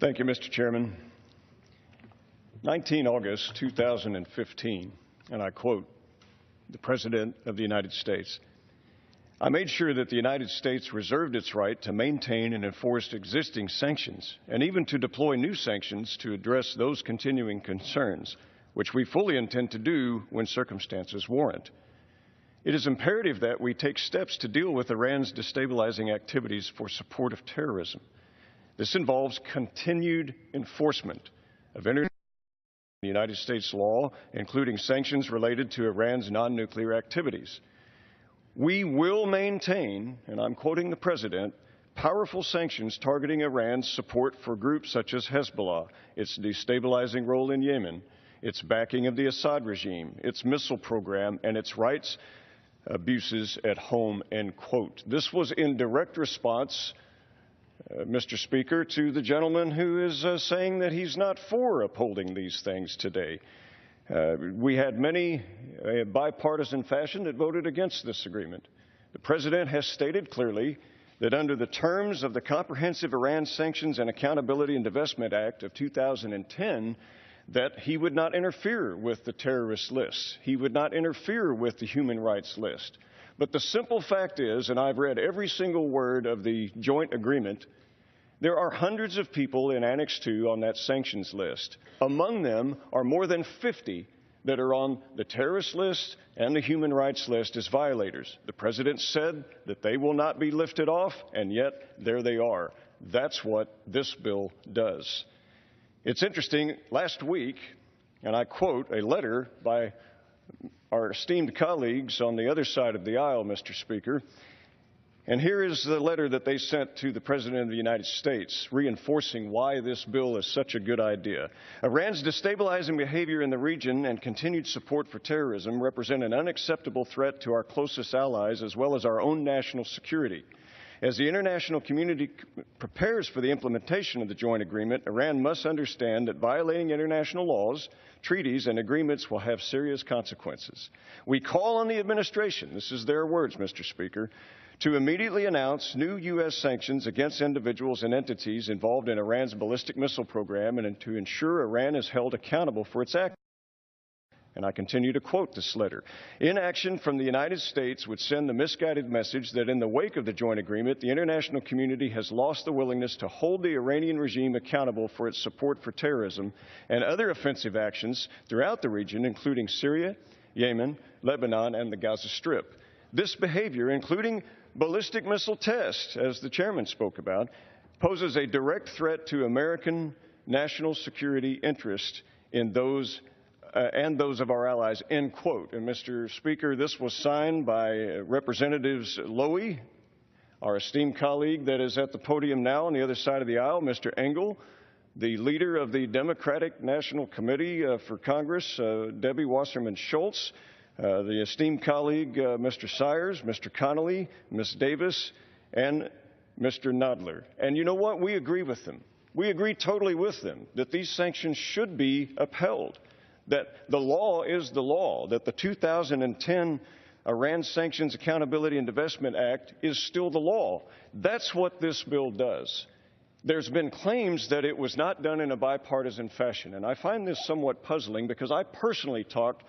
Thank you, Mr. Chairman. 19 August 2015, and I quote the President of the United States, "I made sure that the United States reserved its right to maintain and enforce existing sanctions and even to deploy new sanctions to address those continuing concerns, which we fully intend to do when circumstances warrant. It is imperative that we take steps to deal with Iran's destabilizing activities for support of terrorism. This involves continued enforcement of international United States law, including sanctions related to Iran's non-nuclear activities. We will maintain," and I'm quoting the President, "powerful sanctions targeting Iran's support for groups such as Hezbollah, its destabilizing role in Yemen, its backing of the Assad regime, its missile program, and its rights abuses at home," end quote. This was in direct response, Mr. Speaker, to the gentleman who is saying that he's not for upholding these things today. We had many, bipartisan fashion, that voted against this agreement. The President has stated clearly that under the terms of the Comprehensive Iran Sanctions and Accountability and Divestment Act of 2010, that he would not interfere with the terrorist list. He would not interfere with the human rights list. But the simple fact is, and I've read every single word of the joint agreement, there are hundreds of people in Annex 2 on that sanctions list. Among them are more than 50 that are on the terrorist list and the human rights list as violators. The President said that they will not be lifted off, and yet there they are. That's what this bill does. It's interesting, last week, and I quote a letter by our esteemed colleagues on the other side of the aisle, Mr. Speaker. And here is the letter that they sent to the President of the United States, reinforcing why this bill is such a good idea. "Iran's destabilizing behavior in the region and continued support for terrorism represent an unacceptable threat to our closest allies as well as our own national security. As the international community prepares for the implementation of the joint agreement, Iran must understand that violating international laws, treaties, and agreements will have serious consequences. We call on the administration," this is their words, Mr. Speaker, "to immediately announce new U.S. sanctions against individuals and entities involved in Iran's ballistic missile program and to ensure Iran is held accountable for its actions." And I continue to quote this letter. "Inaction from the United States would send the misguided message that in the wake of the joint agreement, the international community has lost the willingness to hold the Iranian regime accountable for its support for terrorism and other offensive actions throughout the region, including Syria, Yemen, Lebanon, and the Gaza Strip. This behavior, including ballistic missile tests, as the chairman spoke about, poses a direct threat to American national security interest in those and those of our allies," end quote. And Mr. Speaker, this was signed by Representatives Lowy, our esteemed colleague that is at the podium now on the other side of the aisle, Mr. Engel, the leader of the Democratic National Committee for Congress, Debbie Wasserman Schultz, the esteemed colleague, Mr. Sires, Mr. Connolly, Ms. Davis, and Mr. Nadler. And you know what? We agree with them. We agree totally with them that these sanctions should be upheld, that the law is the law, that the 2010 Iran Sanctions Accountability and Divestment Act is still the law. That's what this bill does. There's been claims that it was not done in a bipartisan fashion, and I find this somewhat puzzling because I personally talked,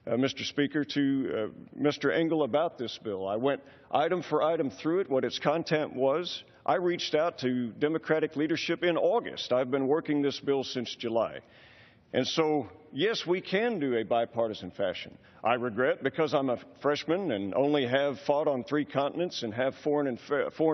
Mr. Speaker, to Mr. Engel about this bill. I went item for item through it, what its content was. I reached out to Democratic leadership in August. I've been working this bill since July. And so, yes, we can do a bipartisan fashion. I regret, because I'm a freshman and only have fought on 3 continents and have foreign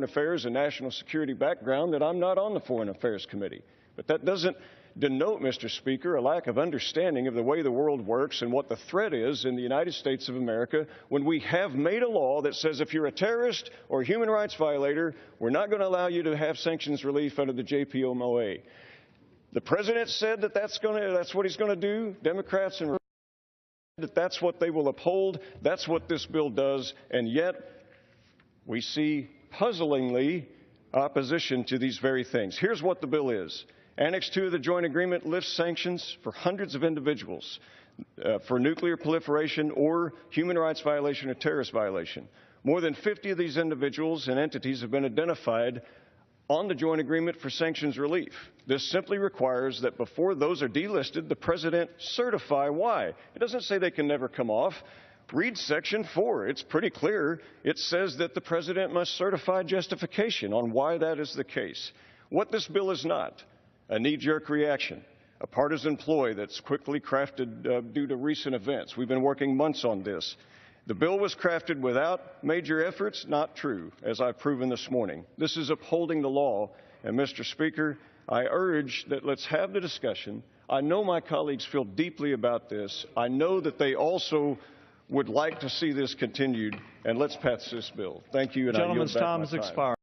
affairs and national security background, that I'm not on the Foreign Affairs Committee. But that doesn't denote, Mr. Speaker, a lack of understanding of the way the world works and what the threat is in the United States of America when we have made a law that says if you're a terrorist or a human rights violator, we're not going to allow you to have sanctions relief under the JPMOA. The President said that that's what he's going to do. Democrats and Republicans, that's what they will uphold. That's what this bill does. And yet we see puzzlingly opposition to these very things. Here's what the bill is. Annex 2 of the joint agreement lifts sanctions for hundreds of individuals for nuclear proliferation or human rights violation or terrorist violation. More than 50 of these individuals and entities have been identified on the joint agreement for sanctions relief. This simply requires that before those are delisted, the president certify why. It doesn't say they can never come off. Read Section 4. It's pretty clear. It says that the president must certify justification on why that is the case. What this bill is not, a knee-jerk reaction, a partisan ploy that's quickly crafted due to recent events. We've been working months on this. The bill was crafted without major efforts. Not true, as I've proven this morning. This is upholding the law. And, Mr. Speaker, I urge that let's have the discussion. I know my colleagues feel deeply about this. I know that they also would like to see this continued, and let's pass this bill. Thank you, and I yield back my time. Gentleman's time has expired.